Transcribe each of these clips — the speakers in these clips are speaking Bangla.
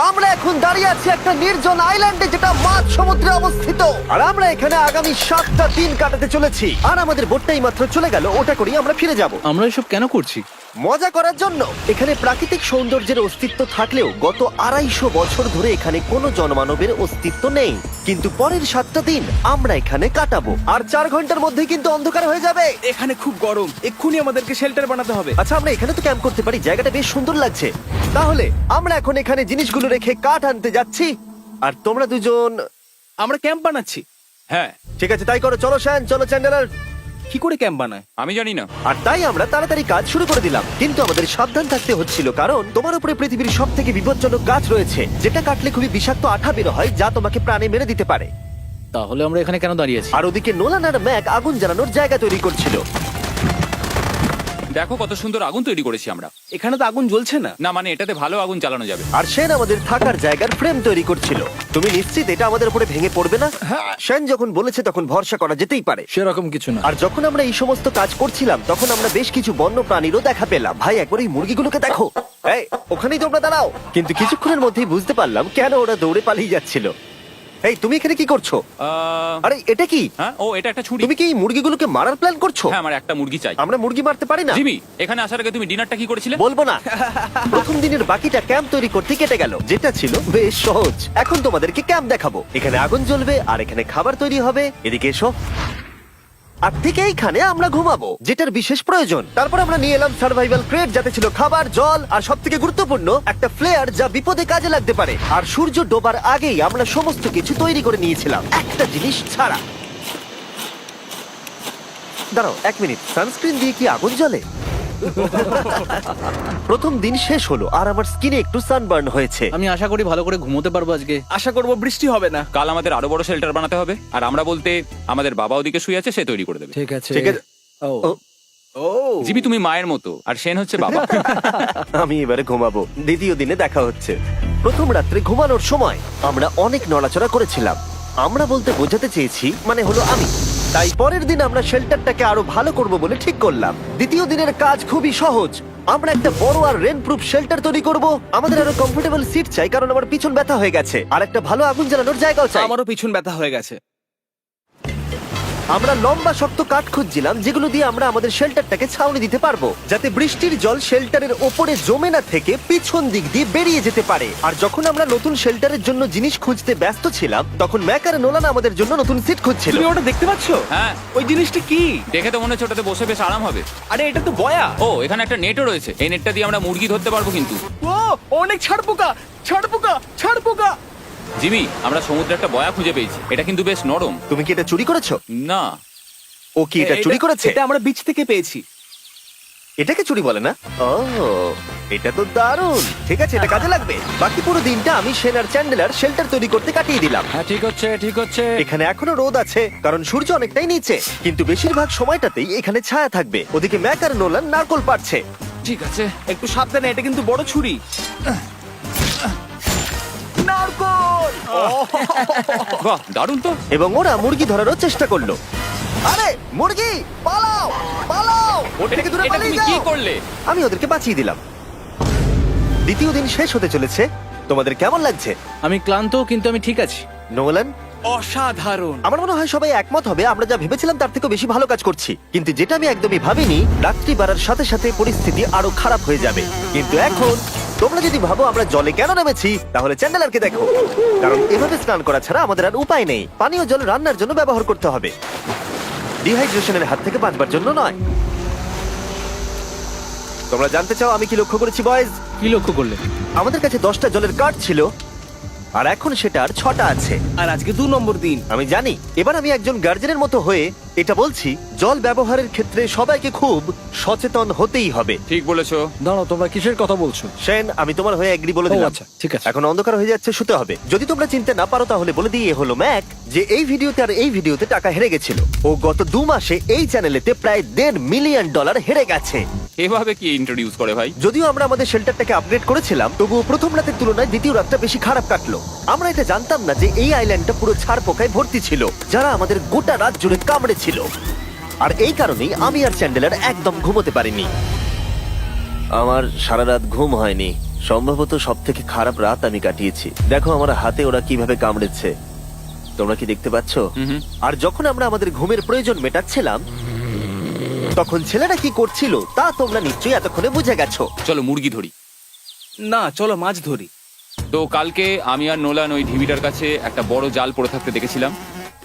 আমরা এখন দাঁড়িয়ে আছি একটা নির্জন আইল্যান্ডে যেটা মাঝ সমুদ্রে অবস্থিত, আর আমরা এখানে আগামী 7টা দিন কাটাতে চলেছি। আর আমাদের বোটটাই মাত্র চলে গেল, ওটা করেই আমরা ফিরে যাব আমরা এসব কেন করছি? মজা করার জন্য। এখানে প্রাকৃতিক সৌন্দর্যের অস্তিত্ব থাকলেও গত 250 বছর ধরে এখানে কোনো জনমানবের অস্তিত্ব নেই। কিন্তু পরের 7টা দিন আমরা এখানে কাটাবো, আর 4 ঘন্টার মধ্যেই কিন্তু অন্ধকার হয়ে যাবে। এখানে খুব গরম, এক্ষুনি আমাদেরকে শেল্টার বানাতে হবে। আচ্ছা, আমরা এখানে তো ক্যাম্প করতে পারি, জায়গাটা বেশ সুন্দর লাগছে। তাহলে আমরা এখন এখানে জিনিসগুলো রেখে কাঠ আনতে যাচ্ছি, আর তোমরা দুজন। আমরা ক্যাম্প বানাচ্ছি। হ্যাঁ, ঠিক আছে, তাই করো। চলো শ্যান, চলো চ্যান্ডেলার। কি করে ক্যাম্প বানায়? আমি জানি না। আর তাই আমরা তাড়াতাড়ি কাজ শুরু করে দিলাম, কিন্তু আমাদের সাবধান থাকতে হচ্ছিল, কারণ তোমার উপরে পৃথিবীর সব থেকে বিপজ্জনক গাছ রয়েছে, যেটা কাটলে খুবই বিষাক্ত আঠা বের হয়, যা তোমাকে প্রাণে মেরে দিতে পারে। তাহলে আমরা এখানে কেন দাঁড়িয়ে আছি? আর ওদিকে নোলান আর ম্যাক আগুন জ্বালানোর জায়গা তৈরি করছিল। দেখো কত সুন্দর আগুন তৈরি করেছি আমরা। এখানে তো আগুন জ্বলছে না। না মানে এটাতে ভালো আগুন জ্বালানো যাবে। আর সেন আমাদের থাকার জায়গার ফ্রেম তৈরি করছিল। তুমি নিশ্চিত এটা আমাদের উপরে ভেঙে পড়বে না? সেন যখন বলেছে তখন ভরসা করা যেতেই পারে। সেরকম কিছু না। আর যখন আমরা এই সমস্ত কাজ করছিলাম তখন আমরা বেশ কিছু বন্য প্রাণীরও দেখা পেলাম। ভাই, একবার এই মুরগিগুলোকে দেখো। এই, ওখানেই তোমরা দাঁড়াও। কিন্তু কিছুক্ষণের মধ্যেই বুঝতে পারলাম কেন ওরা দৌড়ে পালিয়ে যাচ্ছিল। এই, তুমি এখানে কি করছো? আরে এটা কি? হ্যাঁ, ও এটা একটা ছুরি। তুমি কি এই মুরগিগুলোকে মারার প্ল্যান করছো? হ্যাঁ, আমার একটা মুরগি চাই। আমরা মুরগি মারতে পারি না। জিমি, এখানে আসার আগে তুমি ডিনারটা কি করেছিলে? বলবো না। প্রথম দিনের বাকিটা ক্যাম্প তৈরি করতে কেটে গেল, যেটা ছিল বেশ সহজ। এখন তোমাদেরকে ক্যাম্প দেখাবো। এখানে আগুন জ্বলবে আর এখানে খাবার তৈরি হবে। এদিকে এসো। আর ঠিক এইখানে আমরা ঘুমাবো, যেটার বিশেষ প্রয়োজন। তারপর আমরা নিয়ে এলাম সার্ভাইভাল ক্রেট, যাতে ছিল খাবার, জল আর সবথেকে গুরুত্বপূর্ণ একটা ফ্লেয়ার, যা বিপদে কাজে লাগতে পারে। আর সূর্য ডোবার আগেই আমরা সমস্ত কিছু তৈরি করে নিয়েছিলাম, একটা জিনিস ছাড়া। দাঁড়াও 1 মিনিট, সানস্ক্রিন দিয়ে কি আগুন জ্বলে? প্রথম দিন শেষ হলো আর আমার স্কিনে একটু সানবার্ন হয়েছে। আমি আশা করি ভালো করে ঘুমোতে পারবো আজকে। আশা করব বৃষ্টি হবে না। কাল আমাদের আরো বড় শেল্টার বানাতে হবে, আর আমরা বলতে আমাদের বাবা ওদিকে শুয়ে আছে, সে তৈরি করে দেবে। ঠিক আছে। ঠিক আছে। ও ও, ও জিমি, তুমি মায়ের মতো আর সেন হচ্ছে বাবা। আমি এবারে ঘুমাবো। দ্বিতীয় দিনে দেখা হচ্ছে। প্রথম রাত্রে ঘুমানোর সময় আমরা অনেক নড়াচড়া করেছিলাম। আমরা বলতে বোঝাতে চেয়েছি, মানে হলো আমি। তাই পরের দিন আমরা শেল্টারটাকে আরো ভালো করব বলে ঠিক করলাম। দ্বিতীয় দিনের কাজ খুবই সহজ। আমরা একটা বড় আর রেন প্রুফ শেল্টার তৈরি করব। আমাদের আরো কমফোর্টেবল সিট চাই, কারণ আমার পিছন ব্যথা হয়ে গেছে, আর একটা ভালো আগুন জ্বালানোর জায়গাও চাই। আমারও পিছন ব্যথা হয়ে গেছে। আমরা লম্বা শক্ত কাঠ খুঁজছিলাম, যেগুলো দিয়ে আমরা আমাদের শেল্টারটাকে ছাউনি দিতে পারবো, যাতে বৃষ্টির জল শেল্টারের ওপরে জমে না থেকে পিছন দিক দিয়ে বেরিয়ে যেতে পারে। আর যখন আমরা নতুন শেল্টারের জন্য জিনিস খুঁজতে ব্যস্ত ছিলাম, তখন ম্যাক আর নোলান আমাদের জন্য নতুন সিট খুঁজছিল। তুমি ওটা দেখতে পাচ্ছ? হ্যাঁ, ওই জিনিসটা কি? দেখে তো মনে হচ্ছে ওটাতে বসে বেশ আরাম হবে। আরে এটা তো বয়া। ও, এখানে একটা নেটও রয়েছে। এই নেটটা দিয়ে আমরা মুরগি ধরতে পারবো। কিন্তু ও অনেক ছাড় পোকা, ছাড় পোকা, ছাড় পোকা। জিমি, আমরা সমুদ্রে একটা বয়া খুঁজে পেয়েছি। এটা কিন্তু বেশ নরম। তুমি কি এটা চুরি করেছো? না, ও কি এটা চুরি করেছে? এটা আমরা বিচ থেকে পেয়েছি। এটাকে চুরি বলে না? ও, এটা তো দারুণ। ঠিক আছে, এটা কাজে লাগবে। বাকি পুরো দিনটা আমি সেন আর চ্যান্ডেলার শেল্টার তৈরি করতে কাটিয়ে দিলাম। হ্যাঁ, ঠিক হচ্ছে, ঠিক হচ্ছে। এখানে এখনো রোদ আছে, কারণ সূর্য অনেকটাই নিচে, কিন্তু বেশিরভাগ সময়টাতেই এখানে ছায়া থাকবে। ওদিকে ম্যাক আর নোলান নারকল পাড়ছে। ঠিক আছে। একটু সাবধানে, এটা কিন্তু বড় ছুরি। নারকল। বাহ, দারুণ তো। এবং ওরা মুরগি ধরারও চেষ্টা করলো। আরে মুরগি, পালাও পালাও! ওর থেকে দূরে এটা পালিয়ে তুমি কি যাও। করলে? আমি ওদেরকে বাঁচিয়ে দিলাম। দ্বিতীয় দিন শেষ হতে চলেছে। তোমাদের কেমন লাগছে? আমি ক্লান্ত, কিন্তু আমি ঠিক আছি। নোলান? অসাধারণ। আমার মনে হয় সবাই একমত হবে, আমরা যা ভেবেছিলাম তার থেকে বেশি ভালো কাজ করছি। কিন্তু যেটা আমি একদমই ভাবিনি, রাত্রি বাড়ার সাথে সাথে পরিস্থিতি আরো খারাপ হয়ে যাবে। কিন্তু এখন তোমরা যদি ভাবো আমরা জলে কেন নেমেছি, তাহলে চ্যান্ডেলারকে দেখো। কারণ এভাবে স্নান করা ছাড়া আমাদের আর উপায় নেই। পানীয় জল রান্নার জন্য ব্যবহার করতে হবে, ডিহাইড্রেশনের হাত থেকে বাঁচবার জন্য নয়। তোমরা জানতে চাও আমি কি লক্ষ্য করেছি বয়েজ? কি লক্ষ্য করলে? আমাদের কাছে 10টা জলের কার্ড ছিল, আর এখন সেটা আর 6টা আছে। আর আজকে 2 নম্বর দিন। আমি জানি। এবার আমি একজন গার্জেনের মতো হয়ে এটা বলছি, জল ব্যবহারের ক্ষেত্রে সবাইকে খুব সচেতন হতেই হবে। ঠিক বলেছো। দাঁড়াও, তোমরা কিসের কথা বলছো? সেন, আমি তোমার হয়ে এগ্রি বলে ও, দিলাম। আচ্ছা, ঠিক আছে। এখন অন্ধকার হয়ে যাচ্ছে, শুতে হবে। যদি তোমরা চিনতে না পারো তাহলে বলে দিয়ে হলো ম্যাক, যে এই ভিডিওতে আর এই ভিডিওতে টাকা হেরে গেছিল। ও গত 2 মাসে এই চ্যানেলেতে প্রায় $1.5 মিলিয়ন হেরে গেছে। এভাবে কি ইন্ট্রোডিউস করে ভাই? যদিও আমরা আমাদের শেল্টারটাকে আপগ্রেড করেছিলাম, তবুও প্রথম রাতের তুলনায় দ্বিতীয় রাতটা বেশি খারাপ কাটলো। আমরা এটা জানতাম না যে এই আইল্যান্ডটা পুরো ছাড় পোকায় ভর্তি ছিল, যারা আমাদের গোটা রাত জুড়ে কামড়েছিল। আর এই কারণেই আমি আর চ্যান্ডেলার একদম ঘুমোতে পারিনি। আমার সারা রাত ঘুম হয়নি, সম্ভবত সব থেকে খারাপ রাত আমি কাটিয়েছি। দেখো আমার হাতে ওরা কিভাবে কামড়েছে, তোমরা কি দেখতে পাচ্ছ? আর যখন আমরা আমাদের ঘুমের প্রয়োজন মেটাচ্ছিলাম, তখন ছেলেরা কি করছিল তা তোমরা নিশ্চয়ই এতক্ষণে বুঝে গেছো। চলো মুরগি ধরি। না, চলো মাছ ধরি। তো কালকে আমি আর নোলান ওই ঢিবিটার কাছে একটা বড় জাল পড়ে থাকতে দেখেছিলাম,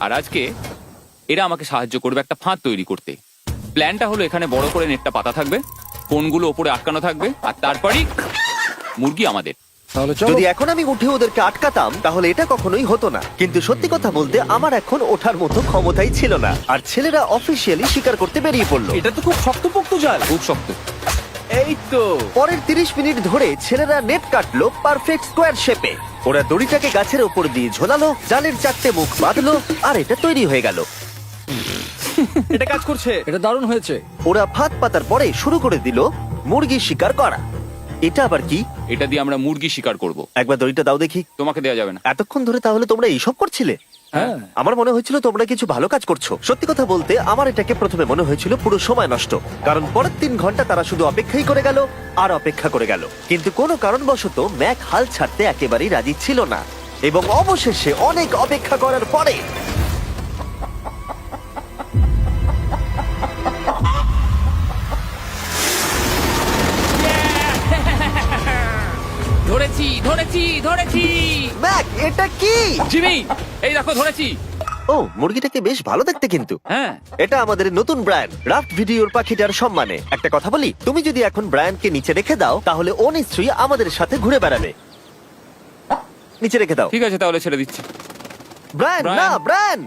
আর আজকে এরা আমাকে সাহায্য করবে একটা ফাঁদ তৈরি করতে। প্ল্যানটা হলো এখানে বড় করে নেটটা পাতা থাকবে, কোনগুলো ওপরে আটকানো থাকবে, আর তারপরই মুরগি আমাদের। তাহলে চলো। যদি এখন আমি উঠে ওদেরকে আটকাতাম তাহলে এটা কখনোই হতো না, কিন্তু সত্যি কথা বলতে আমার এখন ওঠার মতো ক্ষমতাই ছিল না। আর ছেলেরা অফিসিয়ালি স্বীকার করতে বেরিয়ে পড়লো। এটা তো খুব শক্তপোক্ত জাল। খুব শক্ত। এই তো। পরের 30 মিনিট ধরে ছেলেরা নেট কাটলো পারফেক্ট স্কোয়ার শেপে। ওরা দড়িটাকে গাছের উপর দিয়ে ঝোলালো, জালের 4টে মুখ বাঁধলো, আর এটা তৈরি হয়ে গেল। এটা কাজ করছে। এটা দারুণ হয়েছে। ওরা ফাঁদ পাতার পরে শুরু করে দিল মুরগি শিকার করা। এটা আবার কি? এটা দিয়ে আমরা মুরগি শিকার করব। একবার দড়িটা দাও দেখি। তোমাকে দেওয়া যাবে না। এতক্ষণ ধরে তাহলে তোমরা এইসব করছিলে? হ্যাঁ। আমার মনে হয়েছিল তোমরা কিছু ভালো কাজ করছো। সত্যি কথা বলতে আমার এটাকে প্রথমে মনে হয়েছিল পুরো সময় নষ্ট, কারণ পরের 3 ঘন্টা তারা শুধু অপেক্ষাই করে গেল আর অপেক্ষা করে গেল। কিন্তু কোনো কারণবশত ম্যাক হাল ছাড়তে একেবারেই রাজি ছিল না, এবং অবশেষে অনেক অপেক্ষা করার পরে ধরেছি ধরেছি ধরেছি। ম্যাক, এটা কি? জিমি, এই দেখো ধরেছি। ও, মুরগিটাকে বেশ ভালো দেখতে কিন্তু। হ্যাঁ। এটা আমাদের নতুন ব্র্যান্ড রাফট ভিডিওর পাখিটার সম্মানে। একটা কথা বলি, তুমি যদি এখন ব্র্যান্ডকে নিচে রেখে দাও তাহলে ও নিশ্চয়ই আমাদের সাথে ঘুরে বেড়াবে। নিচে রেখে দাও। ঠিক আছে, তাহলে ছেড়ে দিচ্ছি। Brian, Brian. না ব্রায়ান,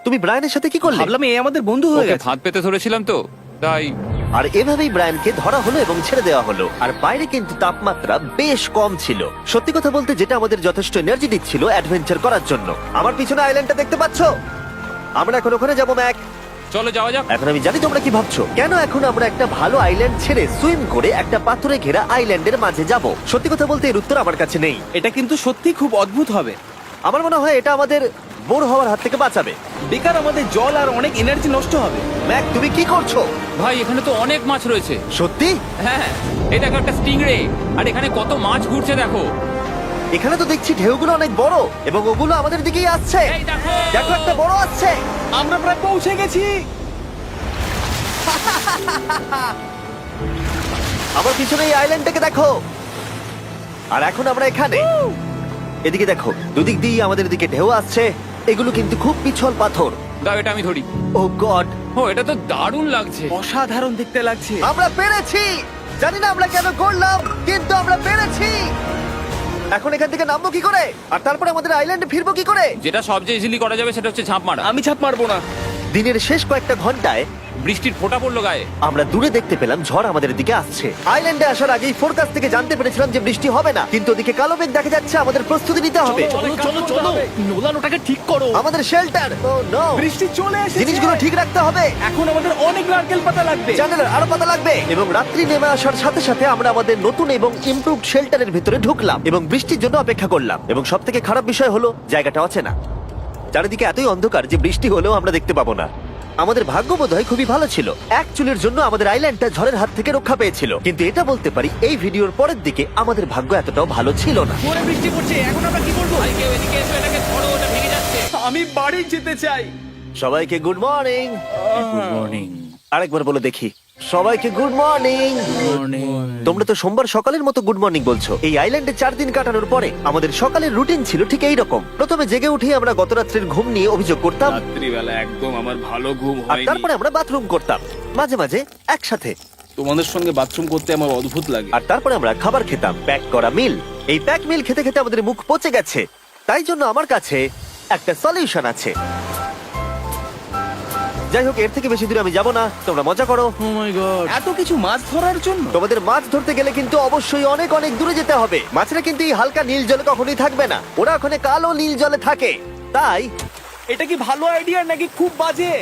তুমি ব্রায়ানের সাথে কি করলে? ভাবলাম এই আমাদের বন্ধু হয়ে ওকে গেছে। ফাঁদ পেতে ধরেছিলাম তো, তাই। আর এভাবেই ব্রায়ানকে ধরা হলো এবং ছেড়ে দেওয়া হলো। আর বাইরে কিন্তু তাপমাত্রা বেশ কম ছিল। সত্যি কথা বলতে যেটা আমাদের যথেষ্ট এনার্জি দিচ্ছিল অ্যাডভেঞ্চার করার জন্য। আমার পিছনে আইল্যান্ডটা দেখতে পাচ্ছো? আমরা এখন ওখানে যাবো ম্যাক। চলো যাওয়া যাক। এখন আমি জানি তোমরা কি ভাবছো, কেন এখন আমরা একটা ভালো আইল্যান্ড ছেড়ে সুইম করে একটা পাথরে ঘেরা আইল্যান্ডের মাঝে যাব? সত্যি কথা বলতে এর উত্তর আমার কাছে নেই। এটা কিন্তু সত্যি খুব অদ্ভুত হবে। আমার মনে হয় এটা আমাদের বোর হওয়ার হাত থেকে বাঁচাবে। বেকার আমাদের জল আর অনেক এনার্জি নষ্ট হবে। ম্যাক, তুমি কি করছো? ভাই এখানে তো অনেক মাছ রয়েছে। সত্যি? হ্যাঁ, এই দেখো একটা স্টিংরে, আর এখানে কত মাছ ঘুরছে দেখো। এখানে তো দেখছি ঢেউগুলো অনেক বড় এবং ওগুলো আমাদের দিকেই আসছে। এই দেখো। দেখো, একটা বড় আসছে। আমরা প্রায় পৌঁছে গেছি। আমার পিছনে এই আইল্যান্ডটাকে দেখো। আর এখন আমরা এখানে। এদিকে দেখো, দুদিক দিয়ে আমাদের দিকে ঢেউ আসছে। এগুলো কিন্তু খুব পিছল পাথর। দাও, এটা আমি ধরি। ও গড, ও, এটা তো দারুণ লাগছে। অসাধারণ দেখতে লাগছে। আমরা পেরেছি। জানি না আমরা কেন করলাম, কিন্তু আমরা পেরেছি। এখন এখান থেকে নামবো কি করে, আর তারপরে আমাদের আইল্যান্ডে ফিরবো কি করে? যেটা সবচেয়ে ইজিলি করা যাবে সেটা হচ্ছে ঝাঁপ মারা। আমি ছাপ মারবো না। দিনের শেষ কয়েকটা ঘন্টায় বৃষ্টির ফোঁটা পড়লো গায়ে। আমরা দূরে দেখতে পেলাম ঝড় আমাদের দিকে আসছে। আইল্যান্ডে আসার আগেই ফোরকাস্ট থেকে জানতে পেরেছিলাম যে বৃষ্টি হবে না, কিন্তু ওদিকে কালো মেঘ দেখা যাচ্ছে। আমাদের প্রস্তুতি নিতে হবে। নোলান ওটাকে ঠিক করো। আমাদের শেল্টার, ও নো, বৃষ্টি চলে এসেছে। জিনিসগুলো ঠিক রাখতে হবে। এখন আমাদের অনেক নারকেল পাতা লাগবে। জানালার আরো পাতা লাগবে। এবং রাত্রি নেমে আসার সাথে সাথে আমরা আমাদের নতুন এবং ইমপ্রুভড শেল্টারের ভিতরে ঢুকলাম এবং বৃষ্টির জন্য অপেক্ষা করলাম। এবং সব থেকে খারাপ বিষয় হলো জায়গাটা অচেনা। চারিদিকে এতই অন্ধকার যে বৃষ্টি হলেও আমরা দেখতে পাবো না। আমাদের ভাগ্য বোধহয় খুবই ভালো ছিল। এক চুলের জন্য আমাদের আইল্যান্ডটা ঝড়ের হাত থেকে রক্ষা পেয়েছিল, কিন্তু এটা বলতে পারি এই ভিডিওর পরের দিকে আমাদের ভাগ্য এতটাও ভালো ছিল না। জোরে বৃষ্টি পড়ছে। এখন আমরা কি করবো? ভাই কেউ এদিকে এসো, এটাকে ধরো, ওটা ভেঙে যাচ্ছে। আমি বাড়ি যেতে চাই। সবাইকে গুড মর্নিং। Good morning. আরেকবার বলে দেখি, সবাইকে গুড মর্নিং। তোমরা তো সোমবার সকালের মতো গুড মর্নিং বলছো। এই আইল্যান্ডে 4 দিন কাটানোর পরে আমাদের সকালের রুটিন ছিল ঠিক এই রকম। প্রথমে জেগে উঠে আমরা গত রাত্রের ঘুম নিয়ে অভিযোগ করতাম, রাত্রিবেলা একদম আমার ভালো ঘুম আর হয়নি। তারপরে আমরা বাথরুম করতাম, মাঝে মাঝে একসাথে। তোমাদের সঙ্গে বাথরুম করতে আমার অদ্ভুত লাগে। আর তারপরে আমরা খাবার খেতাম, প্যাক করা মিল। এই প্যাক মিল খেতে খেতে আমাদের মুখ পচে গেছে। তাই জন্য আমার কাছে একটা সলিউশন আছে। যাই হোক, এর থেকে বেশি দূরে আমি যাব না, তোমরা মজা করো। ও মাই গড। এত কিছু মাছ ধরার জন্য? তোমাদের মাছ ধরতে গেলে কিন্তু অবশ্যই অনেক অনেক দূরে যেতে হবে। মাছেরা কিন্তু এই হালকা নীল জলে কখনোই থাকবে না, ওরা ওখানে কালো নীল জলে থাকে। তাই এটা কি ভালো আইডিয়া নাকি খুব বাজে?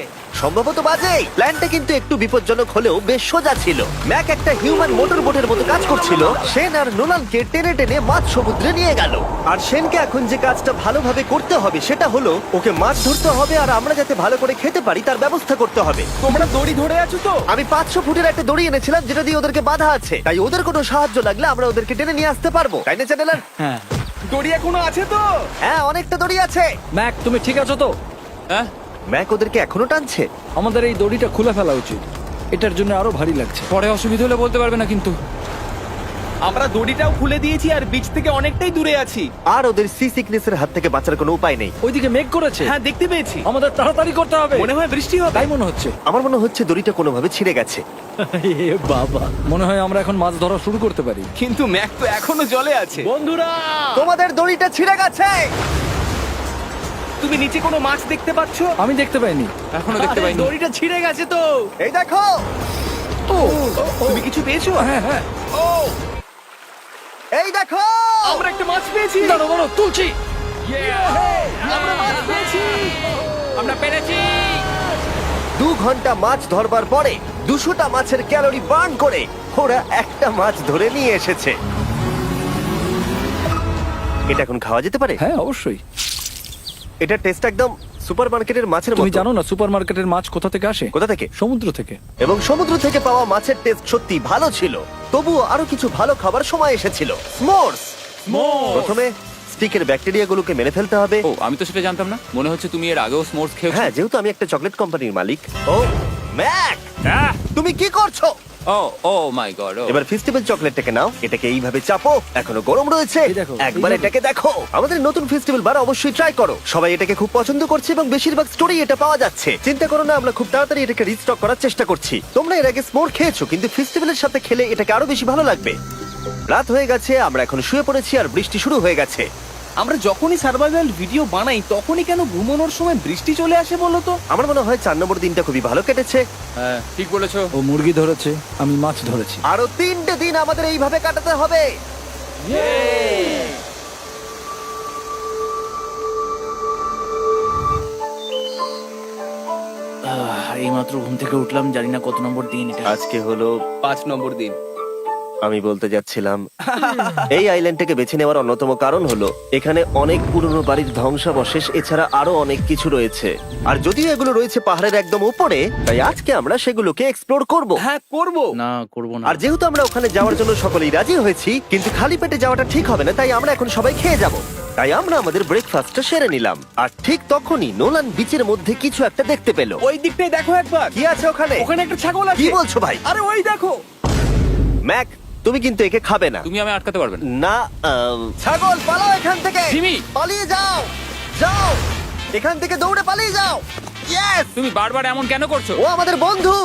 সম্ভবত বাজে। প্ল্যানটা কিন্তু একটু বিপজ্জনক হলেও বেশ সোজা ছিল। ম্যাক একটা হিউম্যান মোটর বোটের মতো কাজ করছিল। শেন আর নোলানকে টেনে টেনে মাছ সমুদ্রে নিয়ে গেল। আর শেনকে এখন যে কাজটা ভালোভাবে করতে হবে সেটা হলো ওকে মাছ ধরতে হবে, আর আমরা যাতে ভালো করে খেতে পারি তার ব্যবস্থা করতে হবে। তোমরা দড়ি ধরে আছো তো? আমি 500 ফুটের একটা দড়ি এনেছিলাম যেটা দিয়ে ওদেরকে বাঁধা আছে, তাই ওদের কোনো সাহায্য লাগলে আমরা ওদেরকে টেনে নিয়ে আসতে পারবো, তাই না চ্যানেলার? হ্যাঁ দড়ি এখনো আছে তো? হ্যাঁ, অনেকটা দড়ি আছে। ম্যাক, তুমি ঠিক আছো তো? হ্যাঁ, ম্যাক ওদেরকে এখনো টানছে। আমাদের এই দড়িটা খুলে ফেলা উচিত, এটার জন্য আরো ভারী লাগছে। পরে অসুবিধা হলে বলতে পারবে না কিন্তু। আমরা দড়িটাও খুলে দিয়েছি আর বিচ থেকে অনেকটাই দূরে আছি। আর ওদের সি সিকনেসের হাত থেকে বাঁচার কোনো উপায় নেই। ওইদিকে মেঘ করেছে। হ্যাঁ, দেখতে পেয়েছি। আমাদের তাড়াতাড়ি করতে হবে। মনে হয় বৃষ্টি হবে। তাই মনে হচ্ছে। আমার মনে হচ্ছে দড়িটা কোনোভাবে ছিঁড়ে গেছে। এ বাবা, মনে হয় আমরা এখন মাছ ধরা শুরু করতে পারি। কিন্তু ম্যাক তো এখনো জলে আছে। বন্ধুরা, তোমাদের দড়িটা ছিঁড়ে গেছে। তুমি নিচে কোনো মাছ দেখতে পাচ্ছো? আমি দেখতে পাইনি। এখনো দেখতে পাইনি। দড়িটা ছিঁড়ে গেছে তো। এই দেখো। তুমি কিছু পেয়েছো? হ্যাঁ হ্যাঁ, ও, এই দেখো। আমরা একটা মাছ পেয়েছি। দাঁড়ো দাঁড়ো, তুলছি। আমরা মাছ পেয়েছি। আমরা পেরেছি। 2 ঘন্টা মাছ ধরবার পরে 200টা মাছের ক্যালোরি বার্ন করে ওরা একটা মাছ ধরে নিয়ে এসেছে। এটা এখন খাওয়া যেতে পারে? হ্যাঁ অবশ্যই। এটা টেস্ট একদম সুপারমার্কেটের মাছের তুমি মতো। জানো না সুপারমার্কেটের মাছ কোথা থেকে আসে? কোথা থেকে? সমুদ্র থেকে। এবং সমুদ্র থেকে পাওয়া মাছের টেস্ট সত্যি ভালো ছিল। তবুও আরো কিছু ভালো খাবার সময় এসেছিল। স্মোর্স। প্রথমে স্টিকের ব্যাকটেরিয়াগুলোকে মেরে ফেলতে হবে। ও, আমি তো সেটা জানতাম না। মনে হচ্ছে তুমি এর আগেও স্মোর্স খেয়েছো। হ্যাঁ, যেহেতু আমি একটা চকলেট কোম্পানির মালিক। ও ম্যাক, হ্যাঁ। তুমি কি করছো? ও ও মাই গড। এবার ফেস্টিভ্যাল চকলেটটাকে নাও, এটাকে এইভাবে চাপো, এখনো গরম রয়েছে। এই দেখো, একবার এইভাবে। এটাকে দেখো। আমাদের নতুন ফেস্টিভ্যাল বার অবশ্যই ট্রাই করো। সবাই এটাকে খুব পছন্দ করছে এবং বেশিরভাগ স্টোরি এটা পাওয়া যাচ্ছে। চিন্তা করো না, আমরা খুব তাড়াতাড়ি এটাকে রিস্টক করার চেষ্টা করছি। তোমরা এর আগে স্মোর খেয়েছো, কিন্তু ফেস্টিভ্যালের সাথে খেলে এটাকে আরো বেশি ভালো লাগবে। রাত হয়ে গেছে, আমরা এখন শুয়ে পড়েছি আর বৃষ্টি শুরু হয়ে গেছে। আমরা যখনই সার্ভাইভাল ভিডিও বানাই তখনই কেন ঘুমানোর সময় বৃষ্টি চলে আসে বলো তো? আমার মনে হয় 4 নম্বর দিনটা খুবই ভালো কেটেছে। হ্যাঁ, ঠিক বলেছো। ও মুরগি ধরেছে, আমি মাছ ধরেছি। আরো 3টে দিন আমাদের এইভাবে কাটাতে হবে। এইমাত্র ঘুম থেকে উঠলাম, জানি না কত নম্বর দিন এটা। আজকে হলো 5 নম্বর দিন। আমি বলতে যাচ্ছিলাম এই আইল্যান্ডটাকে বেছে নেওয়ার অন্যতম কারণ হলো এখানে অনেক পুরনো বাড়ির ধ্বংসাবশেষ এছাড়া আরো অনেক কিছু রয়েছে। আর যদিও এগুলো রয়েছে পাহাড়ের একদম উপরে, তাই আজকে আমরা সেগুলোকে এক্সপ্লোর করব। হ্যাঁ, করব। না, করব না। আর যেহেতু আমরা ওখানে যাওয়ার জন্য সকলেই রাজি হয়েছি, কিন্তু খালি পেটে যাওয়াটা ঠিক হবে না, তাই আমরা এখন সবাই খেয়ে যাব। তাই আমরা আমাদের ব্রেকফাস্টটা সেরে নিলাম। আর ঠিক তখনই নোলান বিচের মধ্যে কিছু একটা দেখতে পেল। ওই দিকটাই দেখো একবার। কি আছে ওখানে? ওখানে একটা ছাগল আছে। কি বলছো ভাই? আরে ওই দেখো। ম্যাক, তুমি কিন্তু একে খাবে না। তুমি আমি আটকাতে পারবে না। না, ছাগল পালাও এখান থেকে। জিমি! পালিয়ে যাও, যাও এখান থেকে, দৌড়ে পালিয়ে যাও। ইয়েস! তুমি বারবার এমন কেন করছো? ও আমাদের বন্ধু।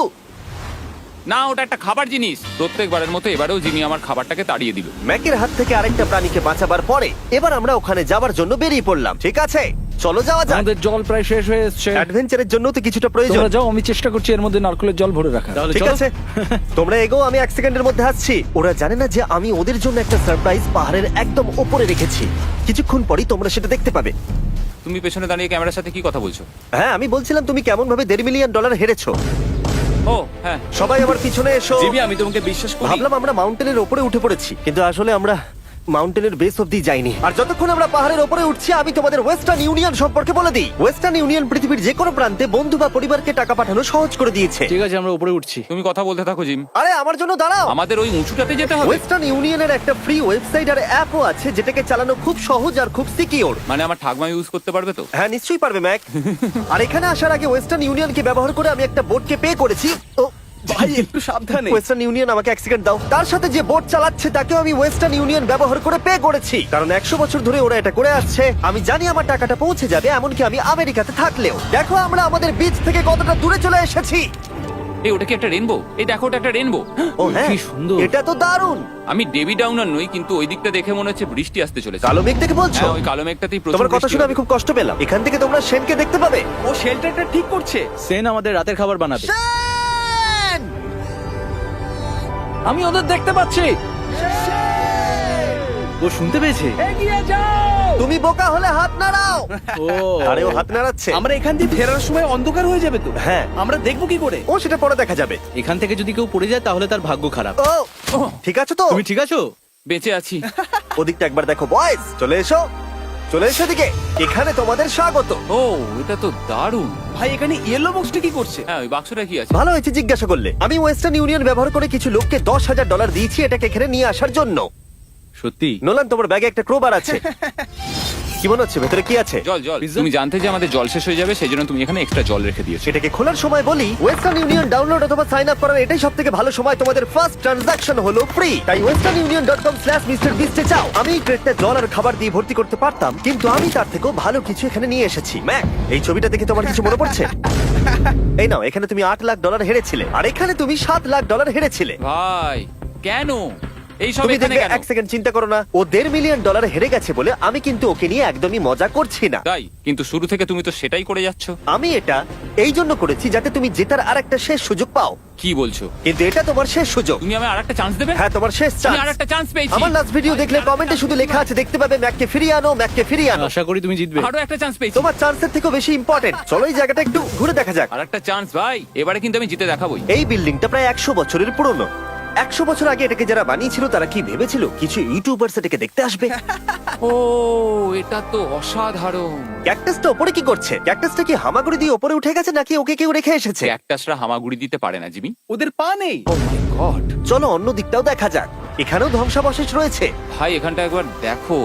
না, ওটা একটা খাবার জিনিস। প্রত্যেকবারের মতো এবারেও জিমি আমার খাবারটাকে তাড়িয়ে দিল। ম্যাকের হাত থেকে আরেকটা প্রাণীকে বাঁচাবার পরে এবার আমরা ওখানে যাবার জন্য বেরিয়ে পড়লাম। ঠিক আছে, চলো যাওয়া যাক। আমাদের জল প্রায় শেষ হয়ে এসেছে। অ্যাডভেঞ্চারের জন্য তো কিছুটা প্রয়োজন। তোমরা যাও, আমি চেষ্টা করছি এর মধ্যে নারকেলের জল ভরে রাখা। তাহলে ঠিক চলো। আছে, তোমরা এগো, আমি 1 সেকেন্ডের মধ্যে আসছি। ওরা জানে না যে আমি ওদের জন্য একটা সারপ্রাইজ পাহাড়ের একদম উপরে রেখেছি। কিছুক্ষণ পরেই তোমরা সেটা দেখতে পাবে। তুমি পেছনে দাঁড়িয়ে ক্যামেরার সাথে কি কথা বলছো? হ্যাঁ, আমি বলছিলাম তুমি কেমন ভাবে $1.5 মিলিয়ন হেরেছো। ও হ্যাঁ। সবাই আমার পিছনে এসো। জিমি, আমি তোমাকে বিশ্বাস করি। ভাবলাম আমরা মাউন্টেনের উপরে উঠে পড়েছি, কিন্তু আসলে আমরা মাউন্টেনের বেস অব্দি যাইনি। আর যতক্ষণ আমরা পাহাড়ের উপরে উঠছি, আমি তোমাদের ওয়েস্টার্ন ইউনিয়ন সম্পর্কে বলে দিই। ওয়েস্টার্ন ইউনিয়ন পৃথিবীর যে কোনো প্রান্তে বন্ধু বা পরিবারকে টাকা পাঠানো সহজ করে দিয়েছে। ঠিক আছে, আমরা উপরে উঠছি। তুমি কথা বলতে থাকো জিম। আরে আমার জন্য দাঁড়াও। আমাদের ওই উঁচুটাতে যেতে হবে। ওয়েস্টার্ন ইউনিয়নের একটা ফ্রি ওয়েবসাইট আর অ্যাপও আছে, যেটাকে চালানো খুব সহজ আর খুব সিকিউর। মানে আমার ঠাকমা ইউজ করতে পারবে তো? হ্যাঁ, নিশ্চয়ই পারবে ম্যাক। আর এখানে আসার আগে ওয়েস্টার্ন ইউনিয়নকে ব্যবহার করে আমি একটা বোটকে পে করেছি। ও ভাই, একটু সাবধানে। ওয়েস্টার্ন ইউনিয়ন আমাকে 1 সেকেন্ড দাও। তার সাথে যে বোট চালাচ্ছে তাকেও আমি ওয়েস্টার্ন ইউনিয়ন ব্যবহার করে পে করেছি, কারণ 100 বছর ধরে ওরা এটা করে আসছে। আমি জানি আমার টাকাটা পৌঁছে যাবে, এমনকি আমি আমেরিকাতে থাকলেও। দেখো আমরা আমাদের বিচ থেকে কতটা দূরে চলে এসেছি। এই, ওটা কি একটা রেনবো? এই দেখো, ওটা একটা রেনবো। ও হ্যাঁ, কি সুন্দর। এটা তো দারুণ। আমি ডেভি ডাউনার নই, কিন্তু ওই দিকটা দেখে মনে হচ্ছে বৃষ্টি আসতে চলেছে। কালো মেঘ থেকে বলছো? হ্যাঁ, ওই কালো মেঘটাতেই প্রচুর তোমার কথা বৃষ্টি শুনে হবে। আমি খুব কষ্ট পেলাম। এখান থেকে তোমরা শেনকে দেখতে পাবে। ও শেল্টারটা ঠিক করছে। সেন আমাদের রাতের খাবার বানাবে। শেন! আমি ওদের দেখতে পাচ্ছি। ও শুনতে পেয়েছে। এগিয়ে যাও। তুমি বোকা হলে হাত নাড়াও। ও আরে ও হাত নাড়াচ্ছে। আমরা এখান দিয়ে ফেরার সময় অন্ধকার হয়ে যাবে তো। হ্যাঁ। আমরা দেখবো কি করে? ও সেটা পরে দেখা যাবে। এখান থেকে যদি কেউ পড়ে যায় তাহলে তার ভাগ্য খারাপ। ও ঠিক আছে তো? তুমি ঠিক আছো? বেঁচে আছি। ওদিকটা একবার দেখো বয়েজ, চলে এসো, চলে এসো দিকে। এখানে তোমাদের স্বাগত। ও এটা তো দারুণ। ভাই এখানে ইয়েলো বক্সটা কি করছে? হ্যাঁ ওই বাক্সটা কি আছে? ভালো হয়েছে জিজ্ঞাসা করলে। আমি ওয়েস্টার্ন ইউনিয়ন ব্যবহার করে কিছু লোককে $10,000 দিয়েছি এটাকে এখানে নিয়ে আসার জন্য। সত্যি? নোলান, তোমার ব্যাগে একটা ক্রোবার আছে। কি মনে হচ্ছে ভেতরে কি আছে? জল জল। পিৎজা? তুমি জানতে যে আমাদের জল শেষ হয়ে যাবে সেই জন্য তুমি এখানে এক্সট্রা জল রেখে দিয়েছো। সেটাকে খোলার সময় বলি, ওয়েস্টার্ন ইউনিয়ন ডাউনলোড অথবা সাইন আপ করার এটাই সবথেকে ভালো সময়। তোমাদের ফার্স্ট ট্রানজাকশন হলো ফ্রি। তাই westernunion.com/MrBeast এ চাও। আমি এই ক্রেটটা জল আর খাবার দিয়ে ভর্তি করতে পারতাম, কিন্তু আমি তার থেকেও ভালো কিছু এখানে নিয়ে এসেছি। ম্যাক, এই ছবিটা দেখে তোমার কিছু মনে পড়ছে? এই নাও, এখানে তুমি $8 লাখ হেরেছিলে, আর এখানে তুমি $7 লাখ হেরেছিলে। ভাই কেন এই সব তুমি এখানে দেখবে, কেন? এক সেকেন্ড চিন্তা করো না। ও $1.5 মিলিয়ন হেরে গেছে বলে আমি কিন্তু ওকে নিয়ে একদমই মজা করছি না। তাই কিন্তু শুরু থেকে তুমি তো সেটাই করে যাচ্ছ। আমি এটা এই জন্য করেছি যাতে তুমি জেতার আর একটা শেষ সুযোগ পাও, কি বলছো? কিন্তু এটা তোমার শেষ সুযোগ। তুমি আমায় আরেকটা চান্স দেবে? হ্যাঁ, তোমার শেষ আমি চান্স। আরেকটা চান্স পেয়েছি। আমার লাস্ট ভিডিও দেখলে কমেন্টে শুধু লেখা আছে, দেখতে পাবে ম্যাককে ফিরিয়ে আনো, ম্যাককে ফিরিয়ে আনো। আশা করি তুমি জিতবে। আরো একটা চান্স পেয়েছি। তোমার চান্সের থেকেও বেশি ইম্পর্টেন্ট। চলো এই জায়গাটা একটু ঘুরে দেখা যাক। আরেকটা চান্স ভাই, এবারে কিন্তু আমি জিতে দেখাবোই। এই বিল্ডিংটা প্রায় 100 বছরের পুরনো। 100 বছর আগে এটাকে যারা বানিয়েছিল তারা কি ভেবেছিল কিছু ইউটিউবার্স এটাকে দেখতে আসবে? ও এটা তো অসাধারণ। ক্যাকটাসটা ওপরে কি করছে? ক্যাকটাসটা কি হামাগুড়ি দিয়ে ওপরে উঠে গেছে নাকি ওকে কেউ রেখে এসেছে? ক্যাকটাসরা হামাগুড়ি দিতে পারে না জিমি। ওদের পা নেই। ও মাই গড। চলো অন্য দিকটাও দেখা যাক। এখানেও ধ্বংসাবশেষ রয়েছে। ভাই এখানটা একবার দেখো,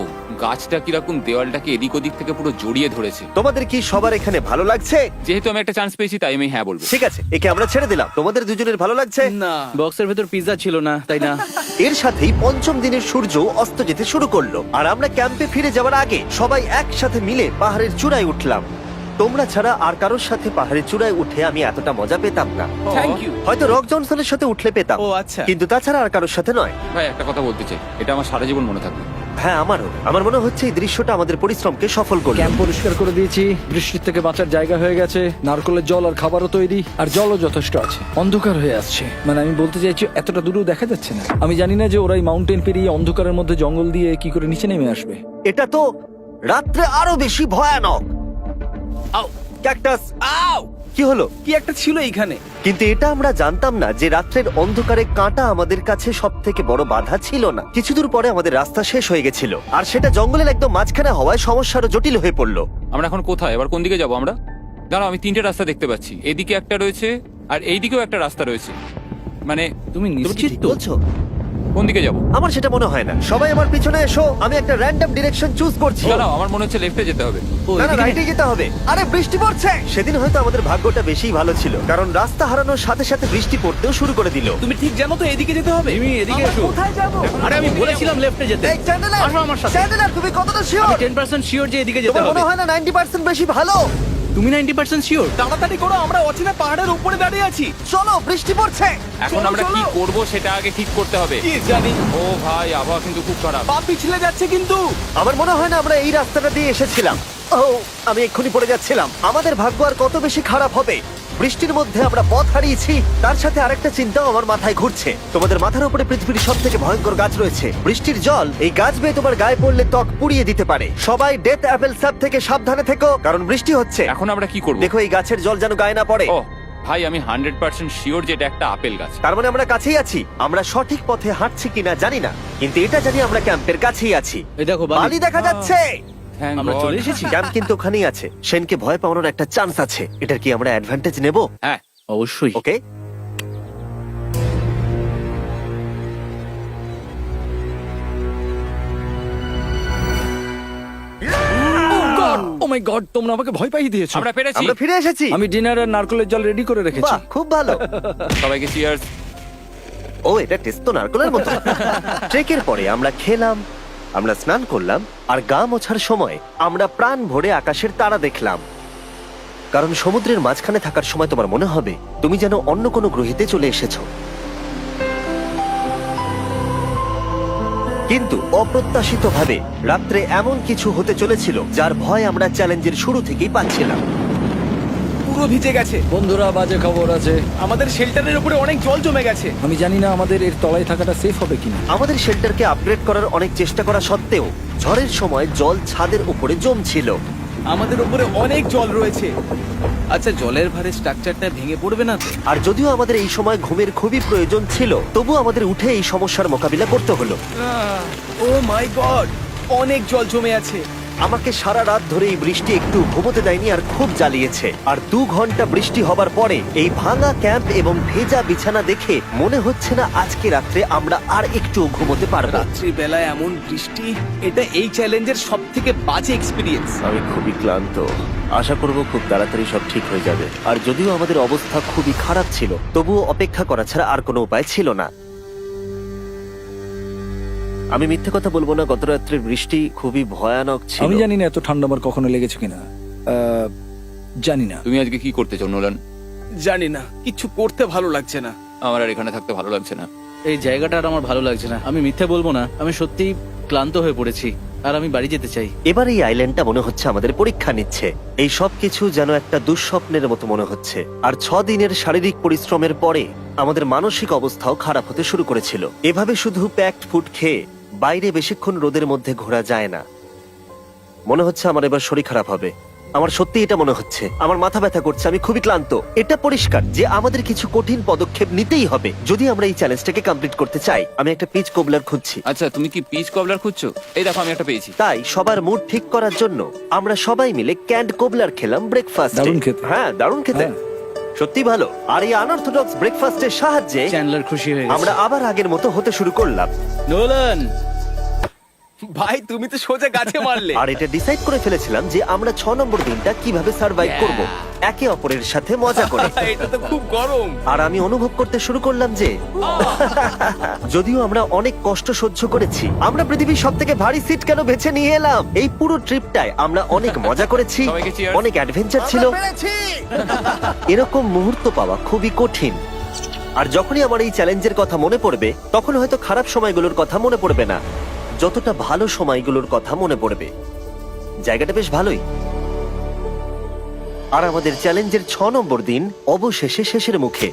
গাছটা কিরকম দেওয়ালটাকে এদিক ওদিক থেকে পুরো জড়িয়ে ধরেছে। তোমাদের কি সবার এখানে ভালো লাগছে? যেহেতু আমি একটা চান্স পেয়েছি তাই আমি হ্যাঁ বলবো। ঠিক আছে, একে আমরা ছেড়ে দিলাম। তোমাদের দুজনের ভালো লাগছে? না, বক্সের ভেতর পিৎজা ছিল না, তাই না? এর সাথেই পঞ্চম দিনের সূর্য অস্ত যেতে শুরু করলো, আর আমরা ক্যাম্পে ফিরে যাওয়ার আগে সবাই একসাথে মিলে পাহাড়ের চূড়ায় উঠলাম। তোমরা ছাড়া আর কারোর সাথে পাহাড়ের চূড়ায় উঠে আমি এতটা মজা পেতাম না। Thank you. হয়তো রক জনসনের সাথে উঠলে পেতাম, ও আচ্ছা। কিন্তু তাছাড়া আর কারোর সাথে নয়। ভাই একটা কথা বলতে চাই, এটা আমার সারা জীবন মনে থাকবে। হ্যাঁ, আমারও। আমার মনে হচ্ছে এই দৃশ্যটা আমাদের পরিশ্রমকে সফল করলো। ক্যাম্প পরিষ্কার করে দিয়েছি, বৃষ্টির থেকে বাঁচার জায়গা হয়ে গেছে, নারকেলের জল আর খাবারও তৈরি, আর জলও যথেষ্ট আছে। অন্ধকার হয়ে আসছে, মানে আমি বলতে চাইছি এতটা দূরেও দেখা যাচ্ছে না। আমি জানি না যে ওরা এই মাউন্টেন পেরিয়ে অন্ধকারের মধ্যে জঙ্গল দিয়ে কি করে নিচে নেমে আসবে। এটা তো রাত্রে আরো বেশি ভয়ানক। আউ, ক্যাকটাস, আউ! কি হলো? কি একটা ছিল এইখানে। কিন্তু এটা আমরা জানতাম না যে রাত্রের অন্ধকারে কাঁটা আমাদের কাছে সব থেকে বড় বাধা ছিল না। কিছু দূর পরে আমাদের রাস্তা শেষ হয়ে গেছিল, আর সেটা জঙ্গলের একদম মাঝখানে হওয়ায় সমস্যা আরো জটিল হয়ে পড়লো। আমরা এখন কোথায়, এবার কোন দিকে যাবো আমরা? দাঁড়াও, আমি তিনটে রাস্তা দেখতে পাচ্ছি। এদিকে একটা রয়েছে আর এইদিকেও একটা রাস্তা রয়েছে। মানে তুমি তুমি কি নিশ্চিত ঠিক তো? বলছো? কোন দিকে যাবো? আমার সেটা মনে হয় না। সবাই আমার পিছনে এসো, আমি একটা র্যান্ডম ডিরেকশন চুজ করছি। দাঁড়াও, আমার মনে হচ্ছে লেফটে যেতে হবে। ও, না না, এদিকে? রাইটে যেতে হবে। আরে বৃষ্টি পড়ছে। সেদিন হয়তো আমাদের ভাগ্যটা বেশিই ভালো ছিল, কারণ রাস্তা হারানোর সাথে সাথে বৃষ্টি পড়তেও শুরু করে দিল। তুমি ঠিক জানো তো এদিকে যেতে হবে? জিমি, এদিকে আমরা এসো। কোথায় যাবো? আরে আমি বলেছিলাম লেফটে যেতে। এই চ্যান্ডেলার, আসো আমার সাথে। চ্যান্ডেলার, তুমি কতটা শিওর? আমি 10% শিওর যে এদিকে যেতে তোমার হবে। মনে হয় না 90% বেশি ভালো? তুমি 90% শিওর? তাড়াতাড়ি করো, আমরা অচেনা পাহাড়ের উপরে দাঁড়িয়ে আছি। চলো, বৃষ্টি পড়ছে। এখন চলো, আমরা কি চলো। করব সেটা আগে ঠিক করতে হবে। কি জানি, ও ভাই, আবহাওয়া কিন্তু খুব খারাপ। পা পিছলে যাচ্ছে কিন্তু। আমার মনে হয় না আমরা এই রাস্তাটা দিয়ে এসেছিলাম। ও, আমি এক্ষুনি পড়ে যাচ্ছিলাম। আমাদের ভাগ্য আর কত বেশি খারাপ হবে। বৃষ্টির মধ্যে আমরা পথ হারিয়েছি, তার সাথে আরেকটা চিন্তাও আমার মাথায় ঘুরছে। তোমাদের মাথার উপরে পৃথিবীর সব থেকে ভয়ঙ্কর গাছ রয়েছে। বৃষ্টির জল এই গাছ বেয়ে তোমার গায়ে পড়লে ত্বক পুড়িয়ে দিতে পারে। সবাই ডেথ অ্যাপেল সাপ থেকে সাবধানে থেকো, কারণ বৃষ্টি হচ্ছে। এখন আমরা কি করব? দেখো, এই গাছের জল যেন গায়ে না পড়ে। ও ভাই, আমি 100% শিওর যে এটা একটা আপেল গাছ। তার মানে আমরা কাছেই আছি। আমরা সঠিক পথে হাঁটছি কিনা জানি না, কিন্তু এটা জানি আমরা ক্যাম্পের কাছেই আছি। এই দেখো বালি দেখা যাচ্ছে। Thank আমরা God. চলে এসেছি। ক্যাম্প কিন্তু ওখানেই আছে। সেনকে ভয় পাওয়ানোর একটা চান্স আছে। এটার কি আমরা অ্যাডভান্টেজ নেব? হ্যাঁ, অবশ্যই। ওকে, ও মাই গড, তোমরা আমাকে ভয় পাইয়ে দিয়েছো। আমরা পেরেছি। আমরা ফিরে এসেছি। আমি ডিনার আর নারকেলের জল রেডি করে রেখেছি। বাহ, খুব ভালো। সবাইকে চিয়ার্স। ও, এটা টেস্ট তো নারকেলের মতো। ট্রেকের পরে আমরা খেলাম, আমরা স্নান করলাম, আর গা মোছার সময় আমরা প্রাণ ভরে আকাশের তারা দেখলাম। কারণ সমুদ্রের মাঝখানে থাকার সময় তোমার মনে হবে তুমি যেন অন্য কোনো গ্রহেতে চলে এসেছো। কিন্তু অপ্রত্যাশিতভাবে রাত্রে এমন কিছু হতে চলেছিল যার ভয় আমরা চ্যালেঞ্জের শুরু থেকেই পাচ্ছিলাম। পুরো ভিজে গেছে। বন্ধুরা, বাজে খবর আছে। আমাদের শেল্টারের উপরে অনেক জল জমে গেছে। আমি জানি না আমাদের এর তলায় থাকাটা সেফ হবে কিনা। আমাদের শেল্টারকে আপগ্রেড করার অনেক চেষ্টা করা সত্ত্বেও ঝড়ের সময় জল ছাদের উপরে জমছিল। আমাদের উপরে অনেক জল রয়েছে। আচ্ছা, জলের ভারে স্ট্রাকচারটা ভেঙে পড়বে না তো? আর যদিও আমাদের এই সময় ঘুমের খুবই প্রয়োজন ছিল, তবু আমাদের উঠে এই সমস্যার মোকাবিলা করতে হলো। ও মাই গড, অনেক জল জমে আছে। আমাকে সারা রাত ধরে এই বৃষ্টি একটু ঘুমোতে দেয়নি আর খুব জ্বালিয়েছে। আর 2 ঘন্টা বৃষ্টি হবার পরে এই ভাঙা ক্যাম্প এবং ভেজা বিছানা দেখে মনে হচ্ছে না আজকে রাত্রে আমরা আর একটু ঘুমোতে পারবো। রাত্রি বেলায় এমন বৃষ্টি, এটা এই চ্যালেঞ্জের সব থেকে বাজে এক্সপিরিয়েন্স। আমি খুবই ক্লান্ত। আশা করব খুব তাড়াতাড়ি সব ঠিক হয়ে যাবে। আর যদিও আমাদের অবস্থা খুবই খারাপ ছিল, তবুও অপেক্ষা করা ছাড়া আর কোনো উপায় ছিল না। আমি মিথ্যে কথা বলবো না, গত রাত্রের বৃষ্টি খুবই ভয়ানক ছিল। আমি জানি না এত ঠান্ডা আমার কখনো লেগেছে কিনা। জানি না। তুমি আজকে কি করতে চাও নোলান? জানি না, কিছু করতে ভালো লাগছে না। আমার আর এখানে থাকতে ভালো লাগছে না। এই জায়গাটা আর আমার ভালো লাগছে না। আমি মিথ্যে বলবো না, আমি সত্যিই ক্লান্ত হয়ে পড়েছি আর আমি বাড়ি যেতে চাই। এবার এই আইল্যান্ডটা মনে হচ্ছে আমাদের পরীক্ষা নিচ্ছে। এই সব কিছু যেন একটা দুঃস্বপ্নের মতো মনে হচ্ছে। আর 6 দিনের শারীরিক পরিশ্রমের পরে আমাদের মানসিক অবস্থাও খারাপ হতে শুরু করেছিল। এভাবে শুধু প্যাকড ফুড খেয়ে বাইরে বেশিক্ষণ রোদের মধ্যে ঘোরা যায় না। মনে হচ্ছে আমার এবার শরীর খারাপ হবে। আমার সত্যি এটা মনে হচ্ছে। আমার মাথা ব্যথা করছে, আমি খুবই ক্লান্ত। এটা পরিষ্কার যে আমাদের কিছু কঠিন পদক্ষেপ নিতেই হবে যদি আমরা এই চ্যালেঞ্জটাকে কমপ্লিট করতে চাই। আমি একটা পিচ কোবলার খুঁজছি। আচ্ছা, তুমি কি পিচ কবলার খুঁজছো? এই দেখো, আমি একটা পেয়েছি। তাই সবার মুড ঠিক করার জন্য আমরা সবাই মিলে ক্যান্ড কোবলার খেলাম ব্রেকফাস্টে। দারুণ খেতে। হ্যাঁ, দারুণ খেতে। হ্যাঁ। সত্যি ভালো। আর এই আনঅর্থোডক্স ব্রেকফাস্টের সাহায্যে চ্যান্ডলার খুশি হয়ে গেছে। আমরা আবার আগের মতো হতে শুরু করলাম। নোলান, ভাই, তুমি তো সোজা গাছে মারলে। আর এটা ডিসাইড করে ফেলেছিলাম যে আমরা 6 নম্বর দিনটা কিভাবে সার্ভাইভ করব, একে অপরের সাথে মজা করে। এটা তো খুব গরম। আর আমি অনুভব করতে শুরু করলাম যে যদিও আমরা অনেক কষ্ট সহ্য করেছি, আমরা পৃথিবীর সব থেকে ভারী সিট কেন বেছে নিয়ে এলাম। এই পুরো ট্রিপটায় আমরা অনেক মজা করেছি, সবাইকে cheers। অনেক অ্যাডভেঞ্চার ছিল। এরকম মুহূর্ত পাওয়া খুবই কঠিন। আর যখনই আমার এই চ্যালেঞ্জের কথা মনে পড়বে, তখন হয়তো খারাপ সময়গুলোর কথা মনে পড়বে না, যতটা ভালো সময়গুলোর কথা মনে পড়বে। জায়গাটা বেশ ভালোই। আর আমাদের চ্যালেঞ্জের 6 নম্বর দিন অবশেষে শেষের মুখে।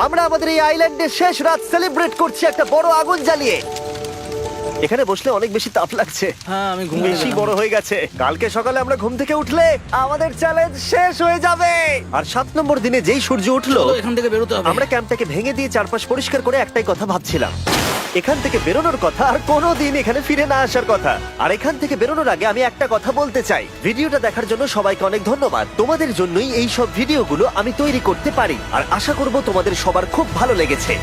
আমরা আমাদের এই আইল্যান্ডের শেষ রাত সেলিব্রেট করছি একটা বড় আগুন জ্বালিয়ে। এখানে বসলে অনেক বেশি তাপ লাগছে। হ্যাঁ, আমি ঘুমিয়ে বেশি গেলাম। বড় হয়ে গেছে। কালকে সকালে আমরা ঘুম থেকে উঠলে আমাদের চ্যালেঞ্জ শেষ হয়ে যাবে। আর 7 নম্বর দিনে যেই সূর্য উঠলো, চলো, এখান থেকে বেরোতে হবে। আমরা ক্যাম্পটাকে ভেঙে দিয়ে চারপাশ পরিষ্কার করে একটাই কথা ভাবছিলাম, এখান থেকে বেরোনোর কথা আর কোনোদিন এখানে ফিরে না আসার কথা। আর এখান থেকে বেরোনোর আগে আমি একটা কথা বলতে চাই, ভিডিওটা দেখার জন্য সবাইকে অনেক ধন্যবাদ। তোমাদের জন্যই এই সব ভিডিওগুলো আমি তৈরি করতে পারি। আর আশা করব তোমাদের সবার খুব ভালো লেগেছে।